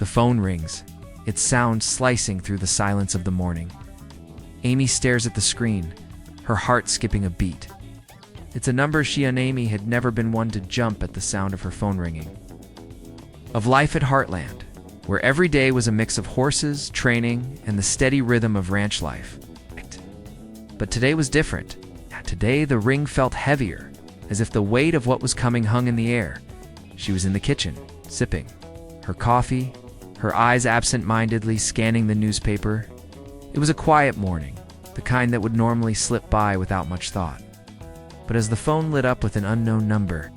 The phone rings, its sound slicing through the silence of the morning. Amy stares at the screen, her heart skipping a beat. It's a number she and Amy had never been one to jump at the sound of her phone ringing. Of life at Heartland, where every day was a mix of horses, training, and the steady rhythm of ranch life. But today was different. Today the ring felt heavier, as if the weight of what was coming hung in the air. She was in the kitchen, sipping her coffee, her eyes absent-mindedly scanning the newspaper. It was a quiet morning, the kind that would normally slip by without much thought. But as the phone lit up with an unknown number,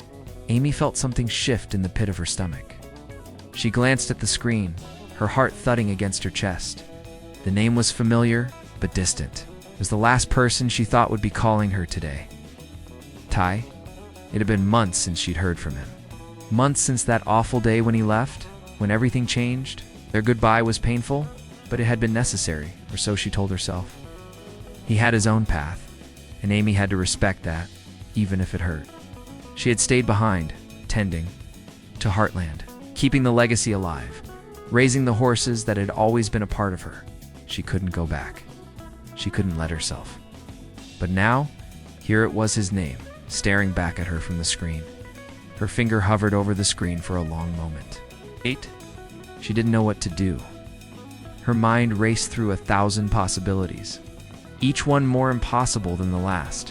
Amy felt something shift in the pit of her stomach. She glanced at the screen, her heart thudding against her chest. The name was familiar, but distant. It was the last person she thought would be calling her today. Ty? It had been months since she'd heard from him. Months since that awful day when he left, when everything changed. Their goodbye was painful, but it had been necessary, or so she told herself. He had his own path, and Amy had to respect that, even if it hurt. She had stayed behind, tending to Heartland, keeping the legacy alive, raising the horses that had always been a part of her. She couldn't go back. She couldn't let herself. But now, here it was, his name, staring back at her from the screen. Her finger hovered over the screen for a long moment. 8? She didn't know what to do. Her mind raced through 1,000 possibilities, each one more impossible than the last.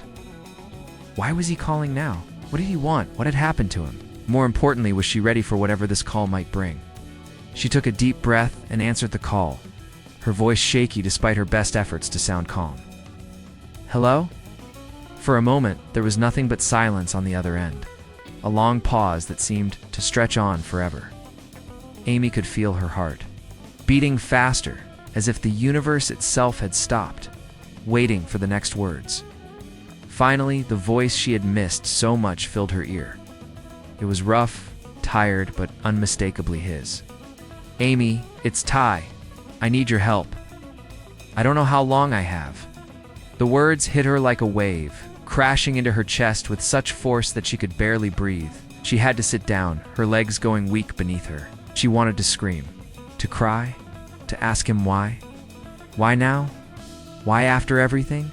Why was he calling now? What did he want? What had happened to him? More importantly, was she ready for whatever this call might bring? She took a deep breath and answered the call, her voice shaky despite her best efforts to sound calm. Hello? For a moment, there was nothing but silence on the other end, a long pause that seemed to stretch on forever. Amy could feel her heart beating faster, as if the universe itself had stopped, waiting for the next words. Finally, the voice she had missed so much filled her ear. It was rough, tired, but unmistakably his. Amy, it's Ty. I need your help. I don't know how long I have. The words hit her like a wave, crashing into her chest with such force that she could barely breathe. She had to sit down, her legs going weak beneath her. She wanted to scream, to cry, to ask him why. Why now? Why after everything?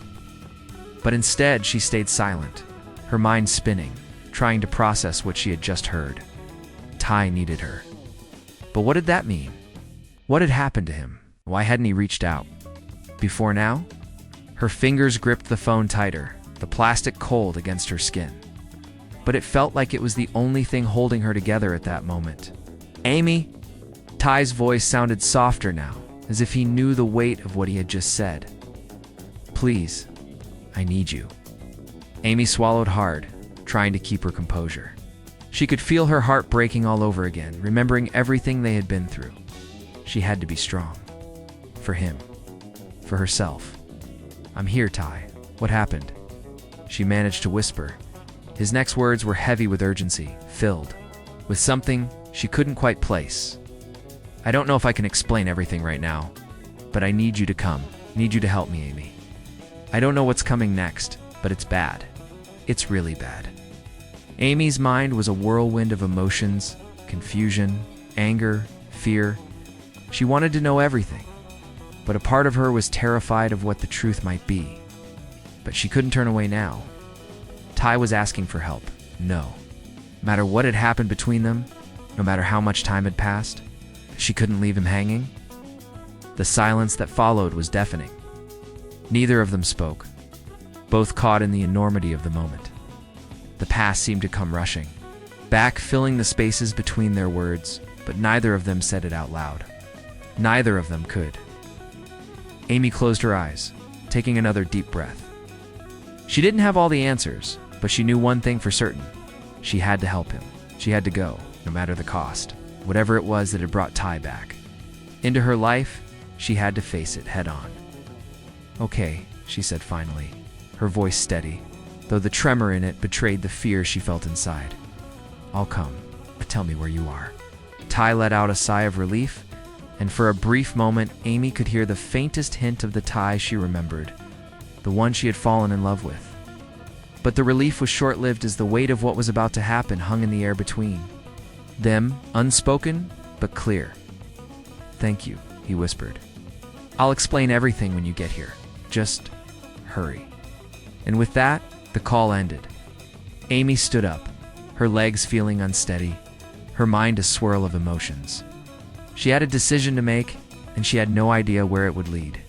But instead, she stayed silent, her mind spinning, trying to process what she had just heard. Ty needed her. But what did that mean? What had happened to him? Why hadn't he reached out? Before now? Her fingers gripped the phone tighter, the plastic cold against her skin. But it felt like it was the only thing holding her together at that moment. Amy? Ty's voice sounded softer now, as if he knew the weight of what he had just said. Please, I need you. Amy swallowed hard, trying to keep her composure. She could feel her heart breaking all over again, remembering everything they had been through. She had to be strong. For him. For herself. I'm here, Ty. What happened? She managed to whisper. His next words were heavy with urgency, filled with something she couldn't quite place. I don't know if I can explain everything right now, but I need you to come. Need you to help me, Amy. I don't know what's coming next, but it's bad. It's really bad. Amy's mind was a whirlwind of emotions, confusion, anger, fear. She wanted to know everything, but a part of her was terrified of what the truth might be. But she couldn't turn away now. Ty was asking for help. No matter what had happened between them, no matter how much time had passed, she couldn't leave him hanging. The silence that followed was deafening. Neither of them spoke, both caught in the enormity of the moment. The past seemed to come rushing back, filling the spaces between their words, but neither of them said it out loud. Neither of them could. Amy closed her eyes, taking another deep breath. She didn't have all the answers, but she knew one thing for certain. She had to help him. She had to go, no matter the cost, whatever it was that had brought Ty back into her life. She had to face it head on. Okay, she said finally, her voice steady, though the tremor in it betrayed the fear she felt inside. I'll come, but tell me where you are. Ty let out a sigh of relief, and for a brief moment, Amy could hear the faintest hint of the Ty she remembered, the one she had fallen in love with. But the relief was short-lived as the weight of what was about to happen hung in the air between them, unspoken but clear. Thank you, he whispered. I'll explain everything when you get here. Just hurry. And with that, the call ended. Amy stood up, her legs feeling unsteady, her mind a swirl of emotions. She had a decision to make, and she had no idea where it would lead.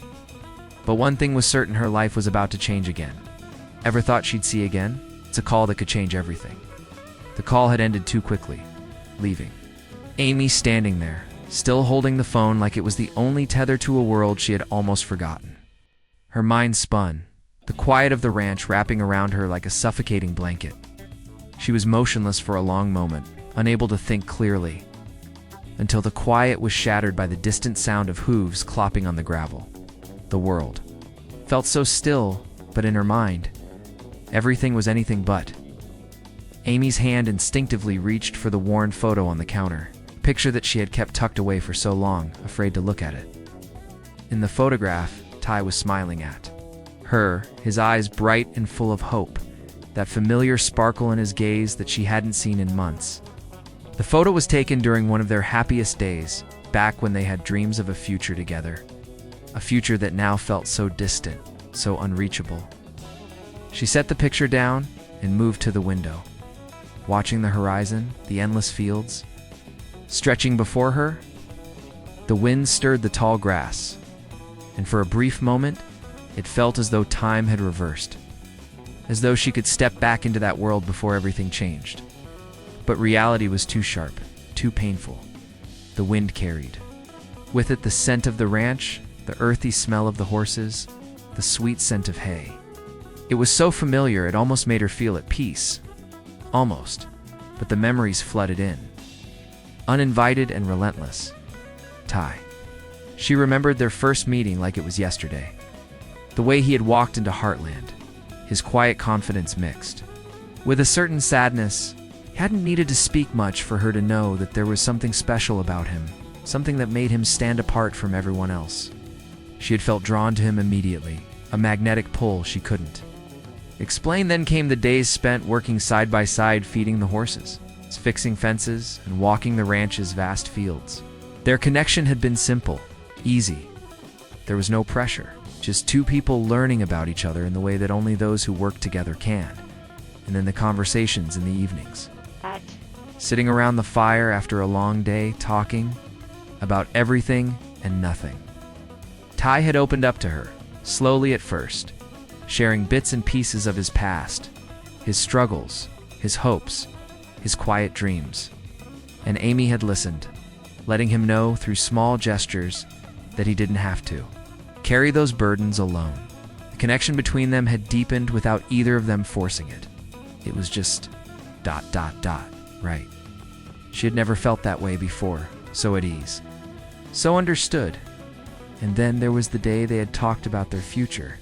But one thing was certain: her life was about to change again. Ever thought she'd see again? It's a call that could change everything. The call had ended too quickly, leaving Amy standing there, still holding the phone like it was the only tether to a world she had almost forgotten. Her mind spun, the quiet of the ranch wrapping around her like a suffocating blanket. She was motionless for a long moment, unable to think clearly, until the quiet was shattered by the distant sound of hooves clopping on the gravel. The world felt so still, but in her mind, everything was anything but. Amy's hand instinctively reached for the worn photo on the counter, a picture that she had kept tucked away for so long, afraid to look at it. In the photograph, Ty was smiling at her, his eyes bright and full of hope, that familiar sparkle in his gaze that she hadn't seen in months. The photo was taken during one of their happiest days, back when they had dreams of a future together. A future that now felt so distant, so unreachable. She set the picture down and moved to the window, watching the horizon, the endless fields. Stretching before her, the wind stirred the tall grass, and for a brief moment, it felt as though time had reversed, as though she could step back into that world before everything changed. But reality was too sharp, too painful. The wind carried. With it the scent of the ranch, the earthy smell of the horses, the sweet scent of hay. It was so familiar it almost made her feel at peace. Almost. But the memories flooded in. Uninvited and relentless. Ty. She remembered their first meeting like it was yesterday. The way he had walked into Heartland, his quiet confidence mixed with a certain sadness. He hadn't needed to speak much for her to know that there was something special about him, something that made him stand apart from everyone else. She had felt drawn to him immediately, a magnetic pull she couldn't explain. Then came the days spent working side by side, feeding the horses, fixing fences, and walking the ranch's vast fields. Their connection had been simple, easy. There was no pressure, just two people learning about each other in the way that only those who work together can. And then the conversations in the evenings. Sitting around the fire after a long day, talking about everything and nothing. Ty had opened up to her, slowly at first, sharing bits and pieces of his past, his struggles, his hopes, his quiet dreams. And Amy had listened, letting him know through small gestures that he didn't have to carry those burdens alone. The connection between them had deepened without either of them forcing it. It was just ... right? She had never felt that way before, so at ease, so understood. And then there was the day they had talked about their future,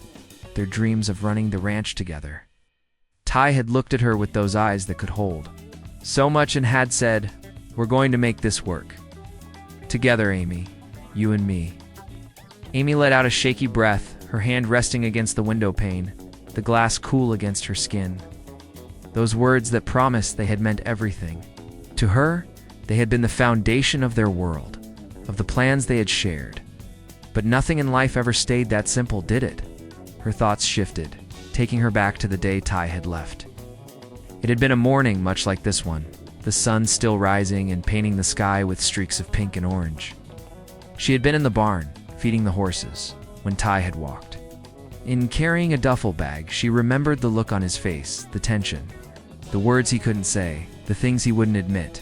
their dreams of running the ranch together. Ty had looked at her with those eyes that could hold so much and had said, "We're going to make this work. Together, Amy, you and me." Amy let out a shaky breath, her hand resting against the window pane, the glass cool against her skin. Those words that promised they had meant everything. To her, they had been the foundation of their world, of the plans they had shared. But nothing in life ever stayed that simple, did it? Her thoughts shifted, taking her back to the day Ty had left. It had been a morning much like this one, the sun still rising and painting the sky with streaks of pink and orange. She had been in the barn, feeding the horses, when Ty had walked. In carrying a duffel bag, she remembered the look on his face, the tension, the words he couldn't say, the things he wouldn't admit.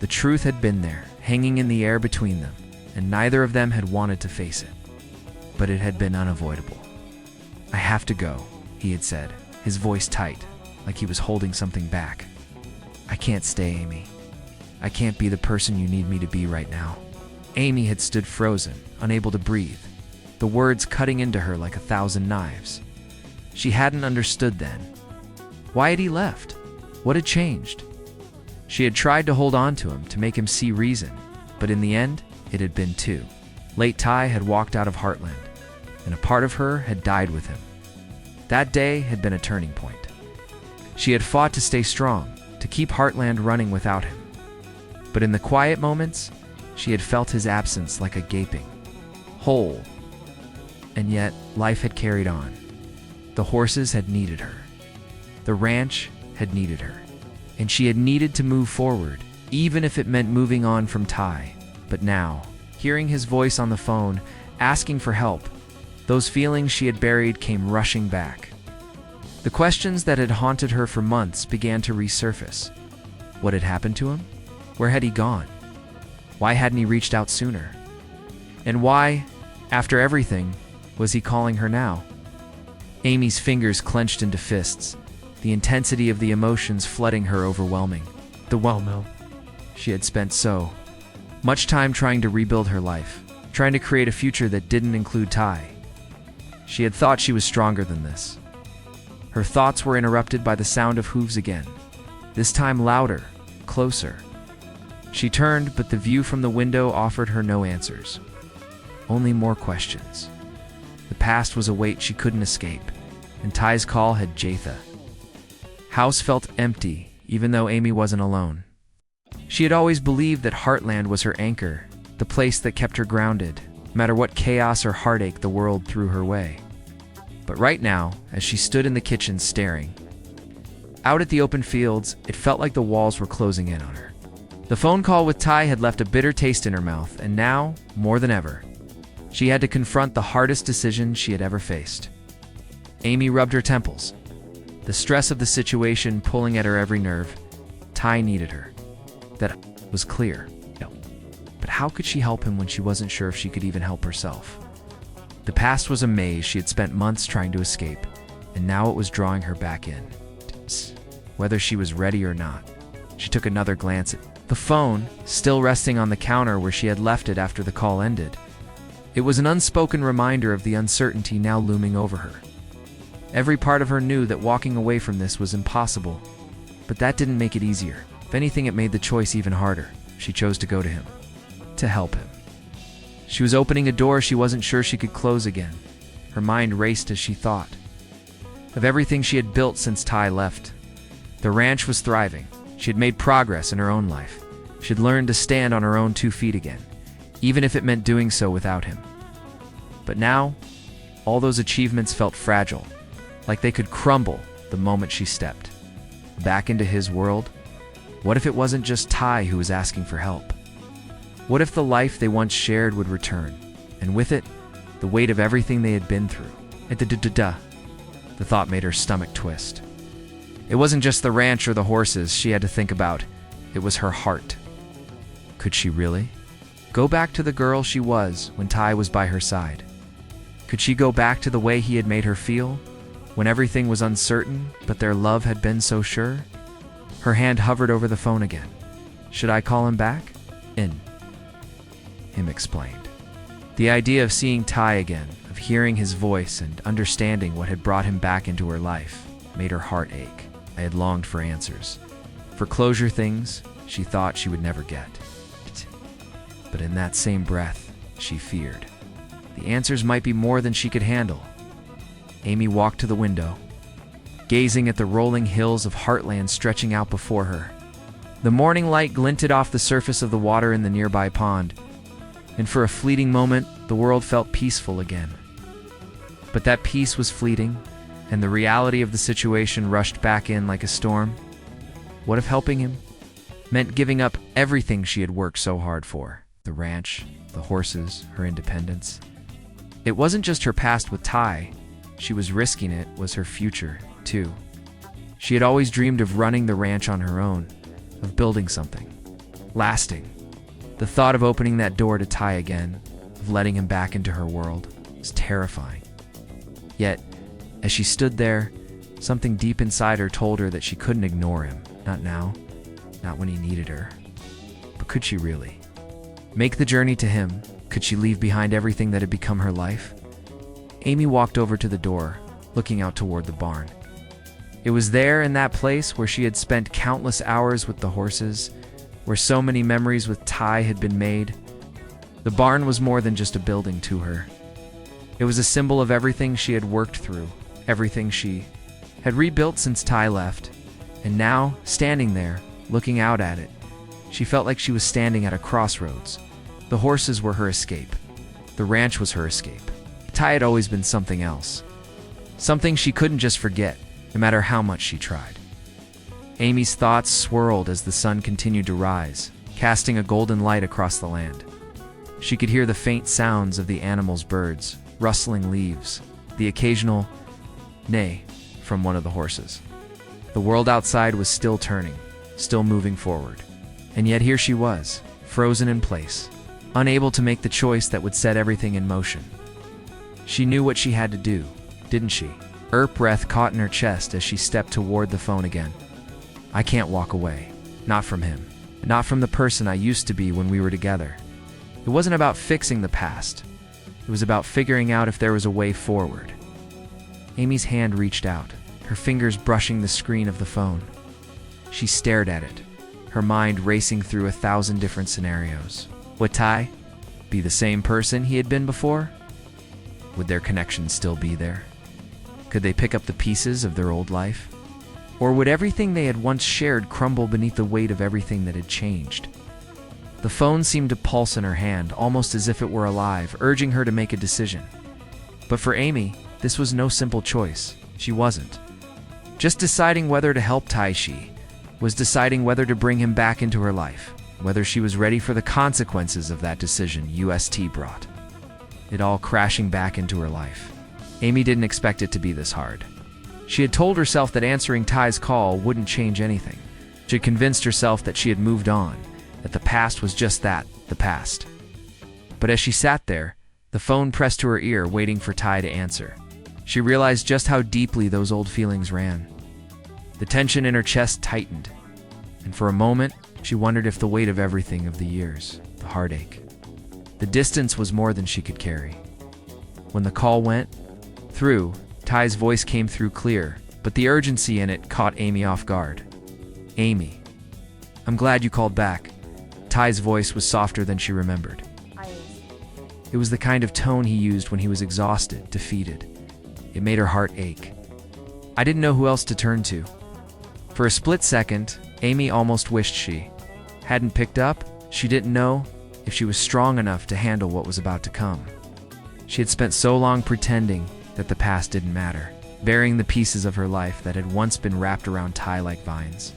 The truth had been there, hanging in the air between them, and neither of them had wanted to face it. But it had been unavoidable. "I have to go," he had said, his voice tight, like he was holding something back. "I can't stay, Amy. I can't be the person you need me to be right now." Amy had stood frozen, unable to breathe, the words cutting into her like 1,000 knives. She hadn't understood then. Why had he left? What had changed? She had tried to hold on to him, to make him see reason, but in the end, it had been too late. Ty had walked out of Heartland, and a part of her had died with him. That day had been a turning point. She had fought to stay strong, to keep Heartland running without him. But in the quiet moments, She had felt his absence like a gaping hole. And yet, life had carried on. The horses had needed her. The ranch had needed her. And she had needed to move forward, even if it meant moving on from Ty. But now, hearing his voice on the phone, asking for help, those feelings she had buried came rushing back. The questions that had haunted her for months began to resurface. What had happened to him? Where had he gone? Why hadn't he reached out sooner? And why, after everything, was he calling her now? Amy's fingers clenched into fists, the intensity of the emotions flooding her overwhelming. The well-known. She had spent so much time trying to rebuild her life, trying to create a future that didn't include Ty. She had thought she was stronger than this. Her thoughts were interrupted by the sound of hooves again, this time louder, closer. She turned, but the view from the window offered her no answers, only more questions. The past was a weight she couldn't escape, and Ty's call had Jatha. House felt empty, even though Amy wasn't alone. She had always believed that Heartland was her anchor, the place that kept her grounded, no matter what chaos or heartache the world threw her way. But right now, as she stood in the kitchen staring out at the open fields, it felt like the walls were closing in on her. The phone call with Ty had left a bitter taste in her mouth, and now, more than ever, she had to confront the hardest decision she had ever faced. Amy rubbed her temples, the stress of the situation pulling at her every nerve. Ty needed her. That was clear. But how could she help him when she wasn't sure if she could even help herself? The past was a maze she had spent months trying to escape, and now it was drawing her back in. Whether she was ready or not, she took another glance at the phone, still resting on the counter where she had left it after the call ended. It was an unspoken reminder of the uncertainty now looming over her. Every part of her knew that walking away from this was impossible, but that didn't make it easier. If anything, it made the choice even harder. She chose to go to him, to help him. She was opening a door she wasn't sure she could close again. Her mind raced as she thought of everything she had built since Ty left. The ranch was thriving. She had made progress in her own life. She had learned to stand on her own 2 feet again, even if it meant doing so without him. But now, all those achievements felt fragile, like they could crumble the moment she stepped back into his world. What if it wasn't just Ty who was asking for help? What if the life they once shared would return, and with it, the weight of everything they had been through? The thought made her stomach twist. It wasn't just the ranch or the horses she had to think about. It was her heart. Could she really go back to the girl she was when Ty was by her side? Could she go back to the way he had made her feel, when everything was uncertain, but their love had been so sure? Her hand hovered over the phone again. Should I call him back? Him explained. The idea of seeing Ty again, of hearing his voice and understanding what had brought him back into her life, made her heart ache. I had longed for answers, for closure, things she thought she would never get. But in that same breath, she feared the answers might be more than she could handle. Amy walked to the window, gazing at the rolling hills of Heartland stretching out before her. The morning light glinted off the surface of the water in the nearby pond, and for a fleeting moment, the world felt peaceful again. But that peace was fleeting, and the reality of the situation rushed back in like a storm. What if helping him meant giving up everything she had worked so hard for? The ranch, the horses, her independence. It wasn't just her past with Ty. She was risking it was her future, too. She had always dreamed of running the ranch on her own, of building something lasting. The thought of opening that door to Ty again, of letting him back into her world, was terrifying. Yet, as she stood there, something deep inside her told her that she couldn't ignore him. Not now, not when he needed her. But could she really make the journey to him? Could she leave behind everything that had become her life? Amy walked over to the door, looking out toward the barn. It was there in that place where she had spent countless hours with the horses, where so many memories with Ty had been made. The barn was more than just a building to her. It was a symbol of everything she had worked through, everything she had rebuilt since Ty left. And now, standing there, looking out at it, she felt like she was standing at a crossroads, The horses were her escape. The ranch was her escape. Ty had always been something else. Something she couldn't just forget, no matter how much she tried. Amy's thoughts swirled as the sun continued to rise, casting a golden light across the land. She could hear the faint sounds of the animals' birds, rustling leaves, the occasional neigh from one of the horses. The world outside was still turning, still moving forward. And yet here she was, frozen in place, unable to make the choice that would set everything in motion. She knew what she had to do, didn't she? Her breath caught in her chest as she stepped toward the phone again. I can't walk away. Not from him. Not from the person I used to be when we were together. It wasn't about fixing the past. It was about figuring out if there was a way forward. Amy's hand reached out, her fingers brushing the screen of the phone. She stared at it, her mind racing through 1,000 different scenarios. Would Ty be the same person he had been before? Would their connection still be there? Could they pick up the pieces of their old life? Or would everything they had once shared crumble beneath the weight of everything that had changed? The phone seemed to pulse in her hand, almost as if it were alive, urging her to make a decision. But for Amy, this was no simple choice. She wasn't just deciding whether to help Ty. She was deciding whether to bring him back into her life, whether she was ready for the consequences of that decision UST brought. It all crashing back into her life. Amy didn't expect it to be this hard. She had told herself that answering Ty's call wouldn't change anything. She had convinced herself that she had moved on, that the past was just that, the past. But as she sat there, the phone pressed to her ear, waiting for Ty to answer. She realized just how deeply those old feelings ran. The tension in her chest tightened, and for a moment, she wondered if the weight of everything of the years, the heartache, the distance was more than she could carry. When the call went through, Ty's voice came through clear, but the urgency in it caught Amy off guard. Amy, I'm glad you called back. Ty's voice was softer than she remembered. It was the kind of tone he used when he was exhausted, defeated. It made her heart ache. I didn't know who else to turn to. For a split second, Amy almost wished she hadn't picked up. She didn't know if she was strong enough to handle what was about to come. She had spent so long pretending that the past didn't matter, burying the pieces of her life that had once been wrapped around Ty like vines.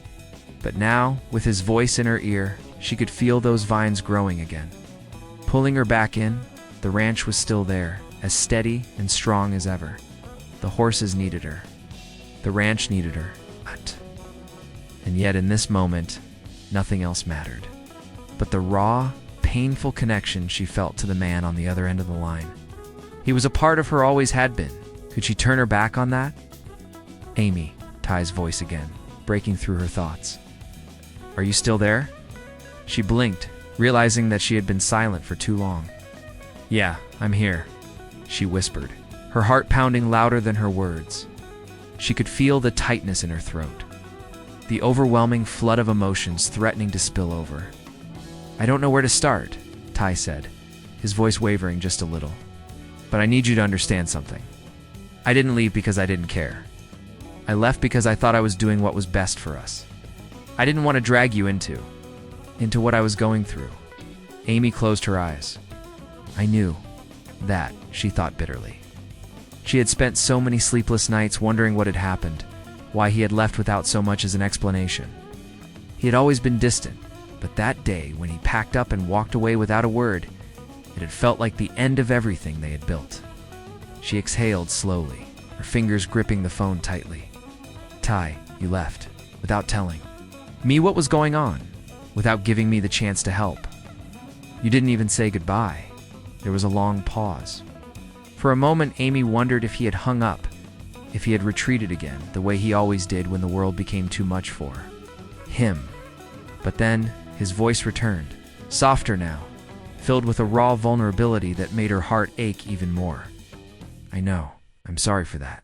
But now, with his voice in her ear, she could feel those vines growing again. Pulling her back in, the ranch was still there, as steady and strong as ever. The horses needed her. The ranch needed her. And yet in this moment, nothing else mattered but the raw, painful connection she felt to the man on the other end of the line. He was a part of her, always had been. Could she turn her back on that? Amy, Ty's voice again, breaking through her thoughts. Are you still there? She blinked, realizing that she had been silent for too long. Yeah, I'm here, she whispered, her heart pounding louder than her words. She could feel the tightness in her throat, the overwhelming flood of emotions threatening to spill over. I don't know where to start, Ty said, his voice wavering just a little. But I need you to understand something. I didn't leave because I didn't care. I left because I thought I was doing what was best for us. I didn't want to drag you into what I was going through. Amy closed her eyes. I knew that, she thought bitterly. She had spent so many sleepless nights wondering what had happened, why he had left without so much as an explanation. He had always been distant, but that day when he packed up and walked away without a word, it had felt like the end of everything they had built. She exhaled slowly, her fingers gripping the phone tightly. Ty, you left, without telling me what was going on, without giving me the chance to help. You didn't even say goodbye. There was a long pause. For a moment, Amy wondered if he had hung up, if he had retreated again, the way he always did when the world became too much for him. But then, his voice returned, softer now, filled with a raw vulnerability that made her heart ache even more. I know. I'm sorry for that.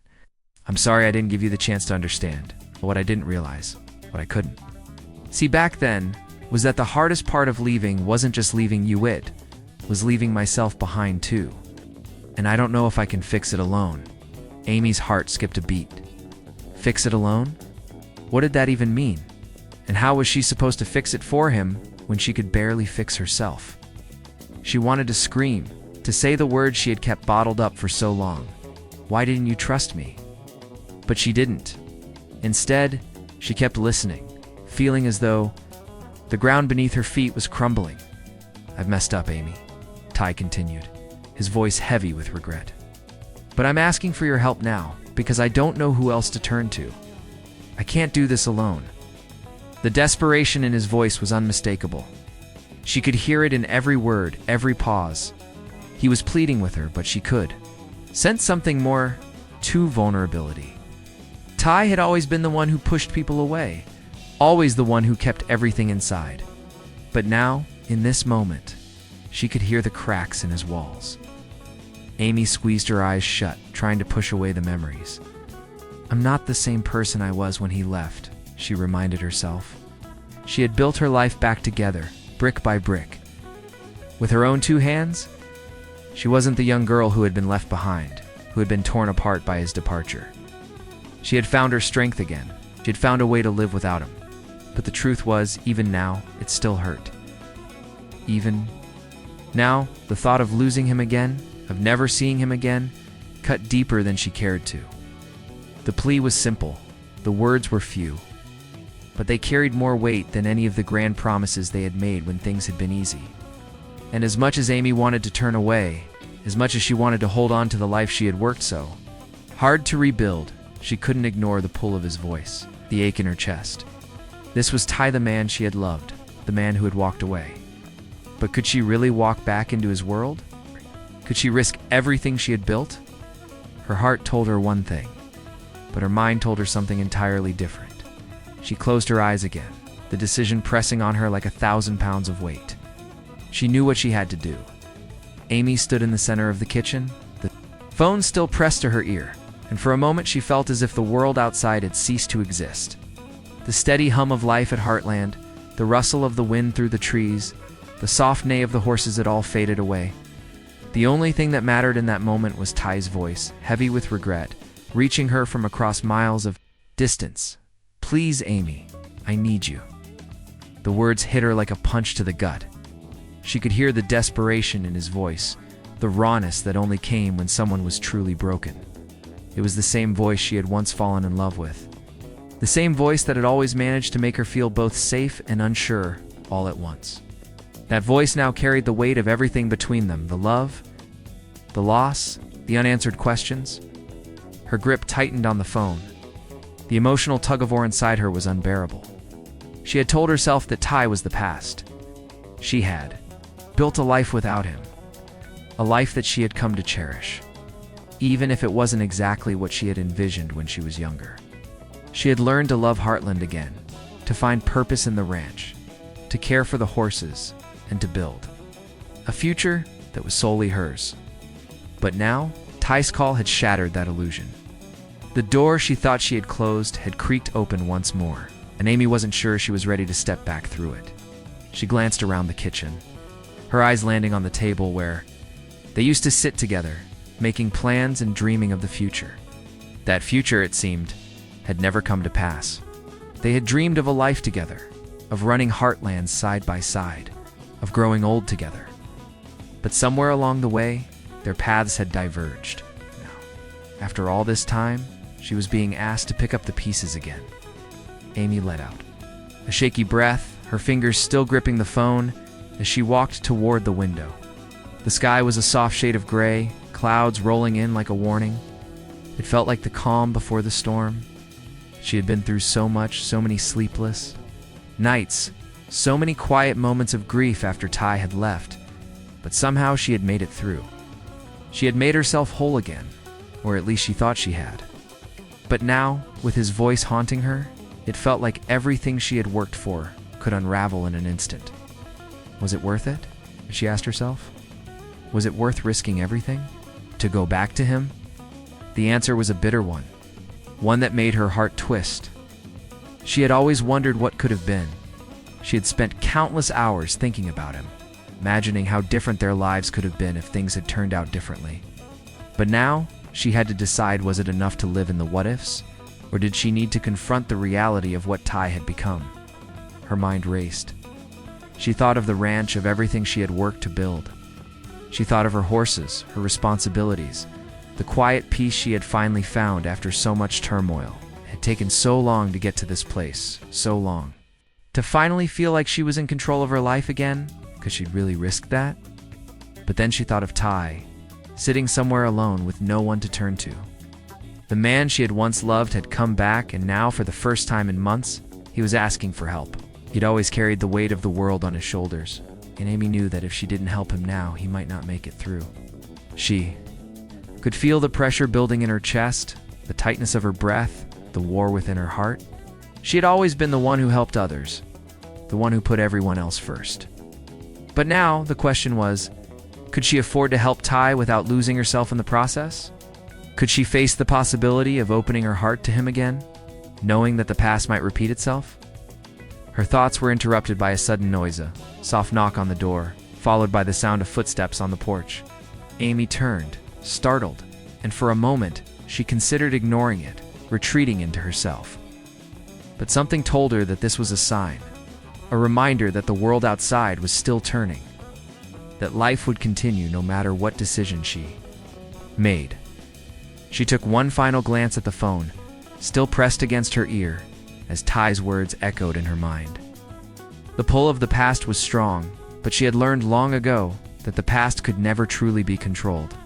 I'm sorry I didn't give you the chance to understand what I didn't realize, what I couldn't. See, back then, was that the hardest part of leaving wasn't just leaving you, it was leaving myself behind too. And I don't know if I can fix it alone. Amy's heart skipped a beat. Fix it alone? What did that even mean? And how was she supposed to fix it for him when she could barely fix herself? She wanted to scream, to say the words she had kept bottled up for so long. Why didn't you trust me? But she didn't. Instead, she kept listening, feeling as though the ground beneath her feet was crumbling. I've messed up, Amy, Ty continued, his voice heavy with regret. But I'm asking for your help now, because I don't know who else to turn to. I can't do this alone. The desperation in his voice was unmistakable. She could hear it in every word, every pause. He was pleading with her, but she could sense something more to vulnerability. Ty had always been the one who pushed people away, always the one who kept everything inside. But now, in this moment, she could hear the cracks in his walls. Amy squeezed her eyes shut, trying to push away the memories. I'm not the same person I was when he left, she reminded herself. She had built her life back together, brick by brick. With her own two hands, she wasn't the young girl who had been left behind, who had been torn apart by his departure. She had found her strength again. She had found a way to live without him. But the truth was, even now, it still hurt. Even now, the thought of losing him again, of never seeing him again, cut deeper than she cared to. The plea was simple. The words were few. But they carried more weight than any of the grand promises they had made when things had been easy. And as much as Amy wanted to turn away, as much as she wanted to hold on to the life she had worked so hard to rebuild, she couldn't ignore the pull of his voice, the ache in her chest. This was Ty, the man she had loved, the man who had walked away. But could she really walk back into his world? Could she risk everything she had built? Her heart told her one thing, but her mind told her something entirely different. She closed her eyes again, the decision pressing on her like 1,000 pounds of weight. She knew what she had to do. Amy stood in the center of the kitchen, the phone still pressed to her ear, and for a moment she felt as if the world outside had ceased to exist. The steady hum of life at Heartland, the rustle of the wind through the trees, the soft neigh of the horses had all faded away. The only thing that mattered in that moment was Ty's voice, heavy with regret, reaching her from across miles of distance. Please, Amy, I need you. The words hit her like a punch to the gut. She could hear the desperation in his voice, the rawness that only came when someone was truly broken. It was the same voice she had once fallen in love with. The same voice that had always managed to make her feel both safe and unsure all at once. That voice now carried the weight of everything between them, the love, the loss, the unanswered questions. Her grip tightened on the phone. The emotional tug-of-war inside her was unbearable. She had told herself that Ty was the past. She had built a life without him, a life that she had come to cherish, even if it wasn't exactly what she had envisioned when she was younger. She had learned to love Heartland again, to find purpose in the ranch, to care for the horses, and to build a future that was solely hers. But now, Ty's call had shattered that illusion. The door she thought she had closed had creaked open once more, and Amy wasn't sure she was ready to step back through it. She glanced around the kitchen, her eyes landing on the table where they used to sit together, making plans and dreaming of the future. That future, it seemed, had never come to pass. They had dreamed of a life together, of running Heartland side by side, of growing old together. But somewhere along the way, their paths had diverged. Now, after all this time, she was being asked to pick up the pieces again. Amy let out a shaky breath, her fingers still gripping the phone, as she walked toward the window. The sky was a soft shade of gray, clouds rolling in like a warning. It felt like the calm before the storm. She had been through so much, so many sleepless nights, so many quiet moments of grief after Ty had left, but somehow she had made it through. She had made herself whole again, or at least she thought she had. But now, with his voice haunting her, it felt like everything she had worked for could unravel in an instant. Was it worth it? She asked herself. Was it worth risking everything? To go back to him? The answer was a bitter one that made her heart twist. She had always wondered what could have been. She had spent countless hours thinking about him, imagining how different their lives could have been if things had turned out differently. But now, she had to decide, was it enough to live in the what-ifs, or did she need to confront the reality of what Ty had become? Her mind raced. She thought of the ranch, of everything she had worked to build, She thought of her horses, her responsibilities, the quiet peace she had finally found after so much turmoil. It had taken so long to get to this place, so long. To finally feel like she was in control of her life again, could she really risk that? But then she thought of Ty, sitting somewhere alone with no one to turn to. The man she had once loved had come back, and now, for the first time in months, he was asking for help. He'd always carried the weight of the world on his shoulders, and Amy knew that if she didn't help him now, he might not make it through. She could feel the pressure building in her chest, the tightness of her breath, the war within her heart. She had always been the one who helped others, the one who put everyone else first. But now, the question was, could she afford to help Ty without losing herself in the process? Could she face the possibility of opening her heart to him again, knowing that the past might repeat itself? Her thoughts were interrupted by a sudden noise, a soft knock on the door, followed by the sound of footsteps on the porch. Amy turned, startled, and for a moment, she considered ignoring it, retreating into herself. But something told her that this was a sign, a reminder that the world outside was still turning, that life would continue no matter what decision she made. She took one final glance at the phone, still pressed against her ear, as Ty's words echoed in her mind. The pull of the past was strong, but she had learned long ago that the past could never truly be controlled.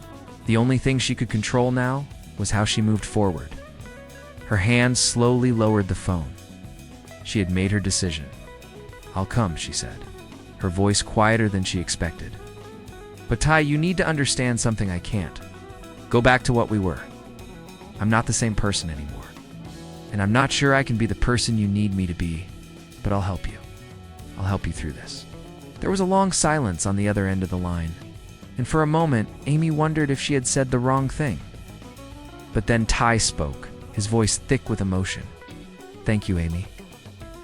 The only thing she could control now was how she moved forward. Her hand slowly lowered the phone. She had made her decision. "I'll come," she said, her voice quieter than she expected. "But Ty, you need to understand something I can't. Go back to what we were. I'm not the same person anymore. And I'm not sure I can be the person you need me to be, but I'll help you. I'll help you through this." There was a long silence on the other end of the line, and for a moment, Amy wondered if she had said the wrong thing. But then Ty spoke, his voice thick with emotion. "Thank you, Amy.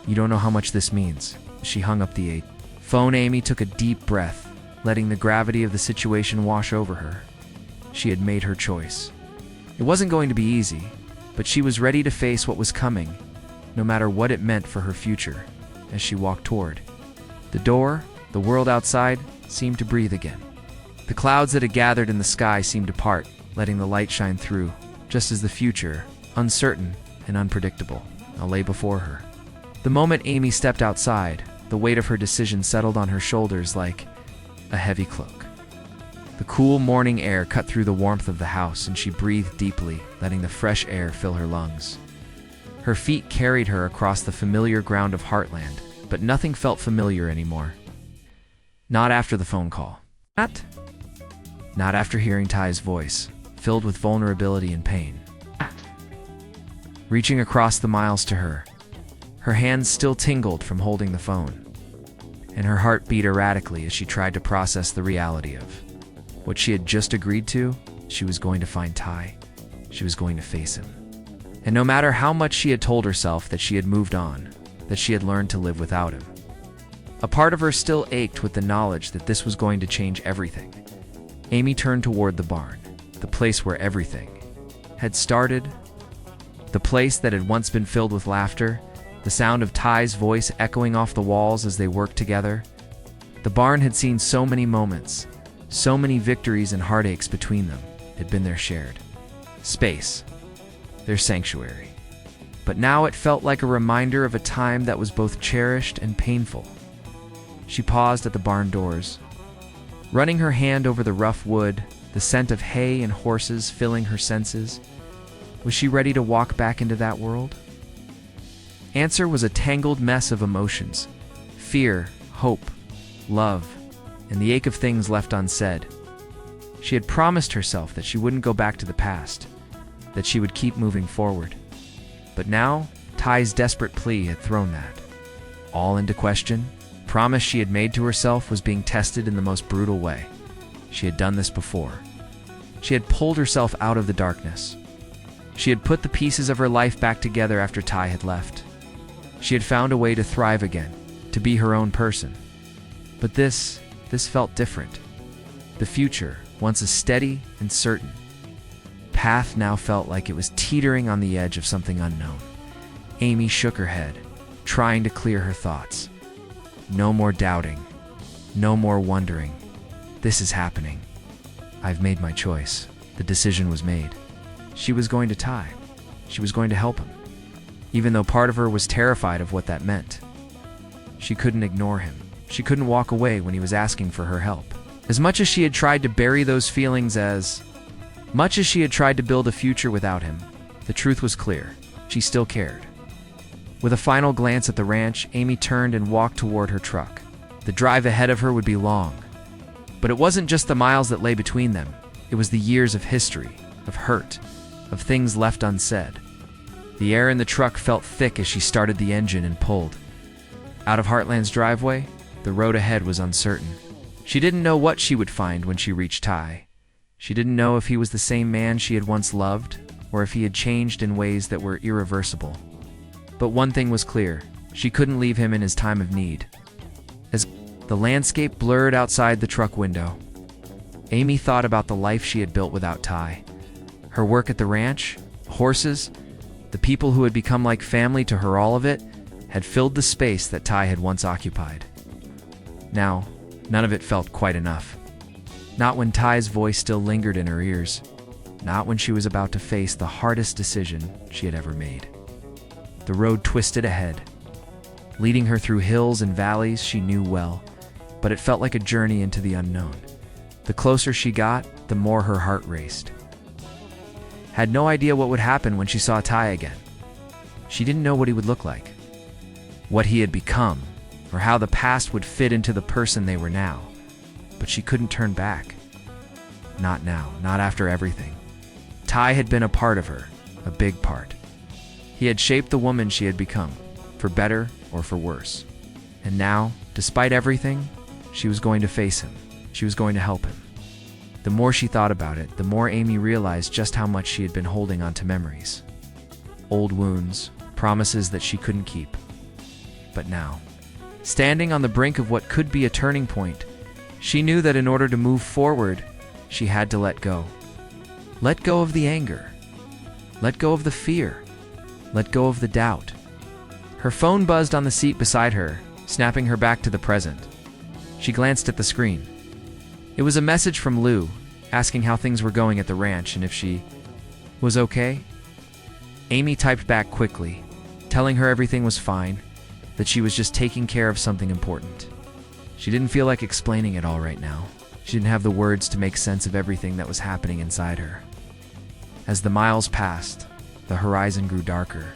You don't know how much this means." She hung up the phone. Amy took a deep breath, letting the gravity of the situation wash over her. She had made her choice. It wasn't going to be easy, but she was ready to face what was coming, no matter what it meant for her future. As she walked toward the door, the world outside seemed to breathe again. The clouds that had gathered in the sky seemed to part, letting the light shine through, just as the future, uncertain and unpredictable, now lay before her. The moment Amy stepped outside, the weight of her decision settled on her shoulders like a heavy cloak. The cool morning air cut through the warmth of the house, and she breathed deeply, letting the fresh air fill her lungs. Her feet carried her across the familiar ground of Heartland, but nothing felt familiar anymore. Not after the phone call. Not after hearing Ty's voice, filled with vulnerability and pain. Reaching across the miles to her, her hands still tingled from holding the phone, and her heart beat erratically as she tried to process the reality of what she had just agreed to. She was going to find Ty. She was going to face him. And no matter how much she had told herself that she had moved on, that she had learned to live without him, a part of her still ached with the knowledge that this was going to change everything. Amy turned toward the barn, the place where everything had started, the place that had once been filled with laughter, the sound of Ty's voice echoing off the walls as they worked together. The barn had seen so many moments, so many victories and heartaches between them. It had been their shared space, their sanctuary. But now it felt like a reminder of a time that was both cherished and painful. She paused at the barn doors, running her hand over the rough wood, the scent of hay and horses filling her senses. Was she ready to walk back into that world? Answer was a tangled mess of emotions: fear, hope, love, and the ache of things left unsaid. She had promised herself that she wouldn't go back to the past, that she would keep moving forward. But now, Ty's desperate plea had thrown that all into question. The promise she had made to herself was being tested in the most brutal way. She had done this before. She had pulled herself out of the darkness. She had put the pieces of her life back together after Ty had left. She had found a way to thrive again, to be her own person. But this felt different. The future, once a steady and certain path, now felt like it was teetering on the edge of something unknown. Amy shook her head, trying to clear her thoughts. No more doubting. No more wondering. This is happening. I've made my choice. The decision was made. She was going to Ty. She was going to help him, even though part of her was terrified of what that meant. She couldn't ignore him. She couldn't walk away when he was asking for her help. As much as she had tried to bury those feelings, as much as she had tried to build a future without him, the truth was clear. She still cared. With a final glance at the ranch, Amy turned and walked toward her truck. The drive ahead of her would be long. But it wasn't just the miles that lay between them. It was the years of history, of hurt, of things left unsaid. The air in the truck felt thick as she started the engine and pulled. Out of Heartland's driveway, the road ahead was uncertain. She didn't know what she would find when she reached Ty. She didn't know if he was the same man she had once loved, or if he had changed in ways that were irreversible. But one thing was clear: she couldn't leave him in his time of need. As the landscape blurred outside the truck window, Amy thought about the life she had built without Ty. Her work at the ranch, horses, the people who had become like family to her, all of it had filled the space that Ty had once occupied. Now, none of it felt quite enough. Not when Ty's voice still lingered in her ears. Not when she was about to face the hardest decision she had ever made. The road twisted ahead, leading her through hills and valleys she knew well, but it felt like a journey into the unknown. The closer she got, the more her heart raced. Had no idea what would happen when she saw Ty again. She didn't know what he would look like, what he had become, or how the past would fit into the person they were now. But she couldn't turn back. Not now, not after everything. Ty had been a part of her, a big part. He had shaped the woman she had become, for better or for worse. And now, despite everything, she was going to face him. She was going to help him. The more she thought about it, the more Amy realized just how much she had been holding on to memories. Old wounds, promises that she couldn't keep. But now, standing on the brink of what could be a turning point, she knew that in order to move forward, she had to let go. Let go of the anger. Let go of the fear. Let go of the doubt. Her phone buzzed on the seat beside her, snapping her back to the present. She glanced at the screen. It was a message from Lou, asking how things were going at the ranch and if she was okay. Amy typed back quickly, telling her everything was fine, that she was just taking care of something important. She didn't feel like explaining it all right now. She didn't have the words to make sense of everything that was happening inside her. As the miles passed, the horizon grew darker,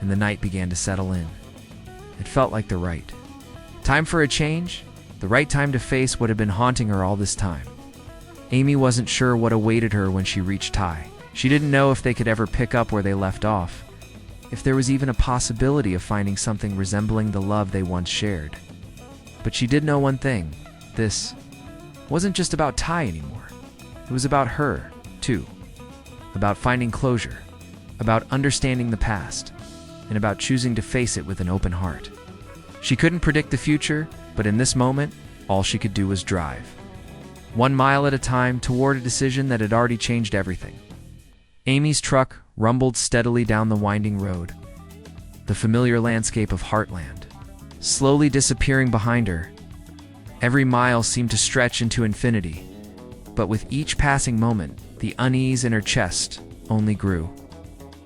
and the night began to settle in. It felt like the right time for a change, the right time to face what had been haunting her all this time. Amy wasn't sure what awaited her when she reached Ty. She didn't know if they could ever pick up where they left off, if there was even a possibility of finding something resembling the love they once shared. But she did know one thing: this wasn't just about Ty anymore. It was about her, too. About finding closure, about understanding the past, and about choosing to face it with an open heart. She couldn't predict the future, but in this moment, all she could do was drive. 1 mile at a time toward a decision that had already changed everything. Amy's truck rumbled steadily down the winding road, the familiar landscape of Heartland, slowly disappearing behind her. Every mile seemed to stretch into infinity, but with each passing moment, the unease in her chest only grew.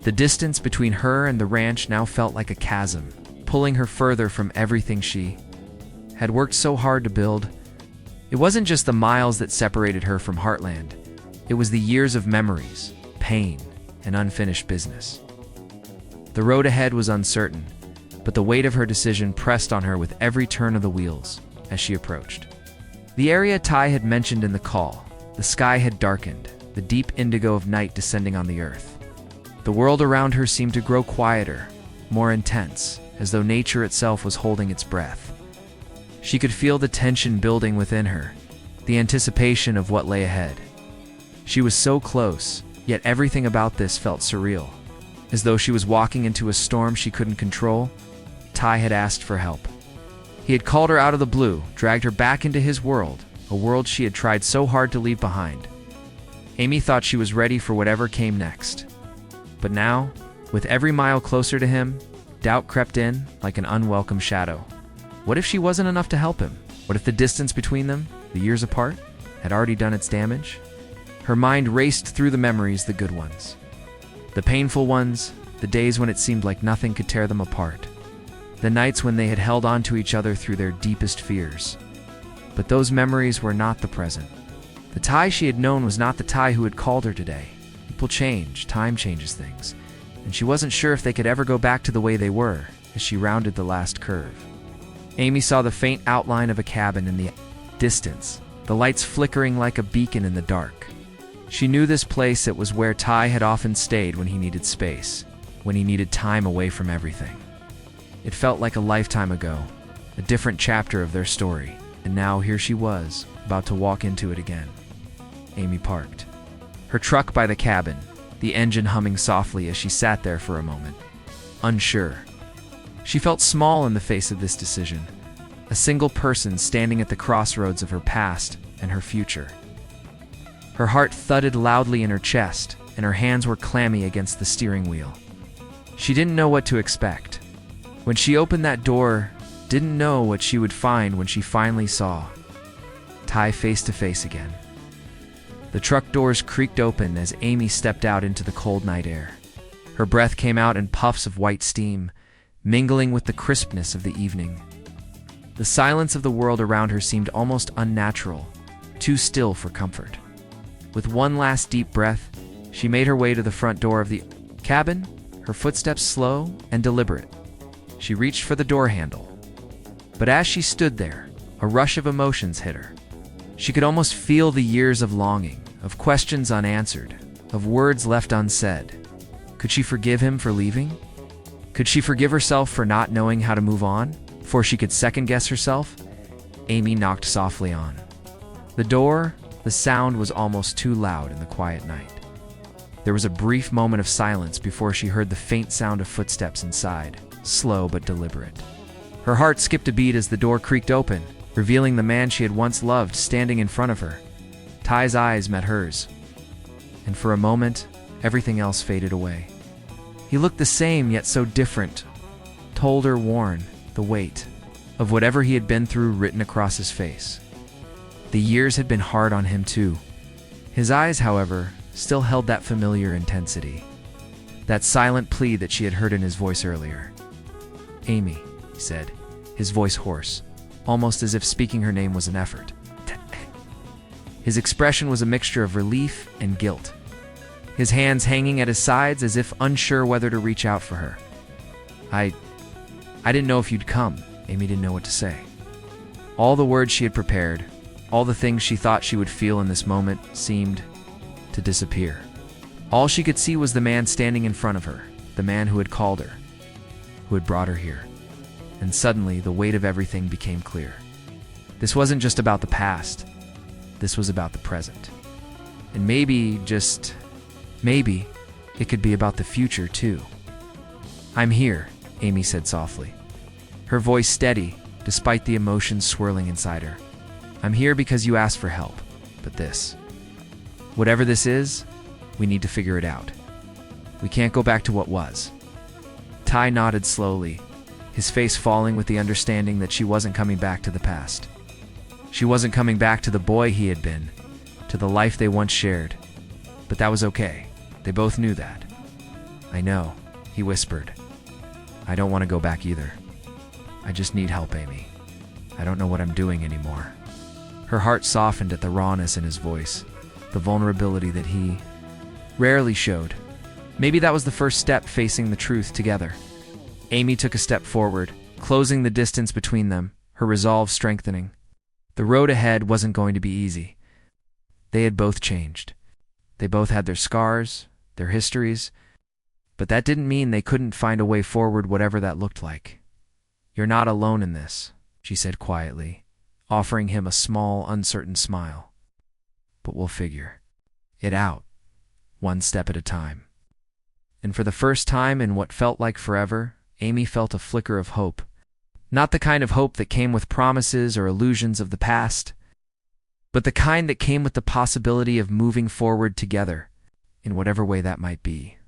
The distance between her and the ranch now felt like a chasm, pulling her further from everything she had worked so hard to build. It wasn't just the miles that separated her from Heartland. It was the years of memories, pain, and unfinished business. The road ahead was uncertain, but the weight of her decision pressed on her with every turn of the wheels as she approached. The area Ty had mentioned in the call, the sky had darkened, the deep indigo of night descending on the earth. The world around her seemed to grow quieter, more intense, as though nature itself was holding its breath. She could feel the tension building within her, the anticipation of what lay ahead. She was so close, yet everything about this felt surreal. As though she was walking into a storm she couldn't control, Ty had asked for help. He had called her out of the blue, dragged her back into his world, a world she had tried so hard to leave behind. Amy thought she was ready for whatever came next. But now, with every mile closer to him, doubt crept in like an unwelcome shadow. What if she wasn't enough to help him? What if the distance between them, the years apart, had already done its damage? Her mind raced through the memories, the good ones, the painful ones, the days when it seemed like nothing could tear them apart, the nights when they had held on to each other through their deepest fears. But those memories were not the present. The Ty she had known was not the Ty who had called her today. People change, time changes things, and she wasn't sure if they could ever go back to the way they were as she rounded the last curve. Amy saw the faint outline of a cabin in the distance, the lights flickering like a beacon in the dark. She knew this place. It was where Ty had often stayed when he needed space, when he needed time away from everything. It felt like a lifetime ago, a different chapter of their story, and now here she was, about to walk into it again. Amy parked her truck by the cabin, the engine humming softly as she sat there for a moment, unsure. She felt small in the face of this decision, a single person standing at the crossroads of her past and her future. Her heart thudded loudly in her chest, and her hands were clammy against the steering wheel. She didn't know what to expect. When she opened that door, didn't know what she would find when she finally saw Ty face to face again. The truck doors creaked open as Amy stepped out into the cold night air. Her breath came out in puffs of white steam, mingling with the crispness of the evening. The silence of the world around her seemed almost unnatural, too still for comfort. With one last deep breath, she made her way to the front door of the cabin, her footsteps slow and deliberate. She reached for the door handle. But as she stood there, a rush of emotions hit her. She could almost feel the years of longing, of questions unanswered, of words left unsaid. Could she forgive him for leaving? Could she forgive herself for not knowing how to move on, before she could second-guess herself? Amy knocked softly on the door. The sound was almost too loud in the quiet night. There was a brief moment of silence before she heard the faint sound of footsteps inside, slow but deliberate. Her heart skipped a beat as the door creaked open, revealing the man she had once loved standing in front of her. Ty's eyes met hers, and for a moment, everything else faded away. He looked the same, yet so different, older, worn, the weight of whatever he had been through written across his face. The years had been hard on him too. His eyes, however, still held that familiar intensity, that silent plea that she had heard in his voice earlier. "Amy," he said, his voice hoarse, almost as if speaking her name was an effort. His expression was a mixture of relief and guilt, his hands hanging at his sides as if unsure whether to reach out for her. I didn't know if you'd come." Amy didn't know what to say. All the words she had prepared, all the things she thought she would feel in this moment seemed to disappear. All she could see was the man standing in front of her, the man who had called her, who had brought her here. And suddenly, the weight of everything became clear. This wasn't just about the past. This was about the present. And maybe, just maybe, it could be about the future too. "I'm here," Amy said softly, her voice steady despite the emotions swirling inside her. "I'm here because you asked for help, but whatever this is, we need to figure it out. We can't go back to what was." Ty nodded slowly, his face falling with the understanding that she wasn't coming back to the past. She wasn't coming back to the boy he had been, to the life they once shared. But that was okay. They both knew that. "I know," he whispered. "I don't want to go back either. I just need help, Amy. I don't know what I'm doing anymore." Her heart softened at the rawness in his voice, the vulnerability that he rarely showed. Maybe that was the first step facing the truth together. Amy took a step forward, closing the distance between them, her resolve strengthening. The road ahead wasn't going to be easy. They had both changed. They both had their scars, their histories, but that didn't mean they couldn't find a way forward, whatever that looked like. "You're not alone in this," she said quietly, offering him a small, uncertain smile. "But we'll figure it out, one step at a time." And for the first time in what felt like forever, Amy felt a flicker of hope. Not the kind of hope that came with promises or illusions of the past, but the kind that came with the possibility of moving forward together, in whatever way that might be.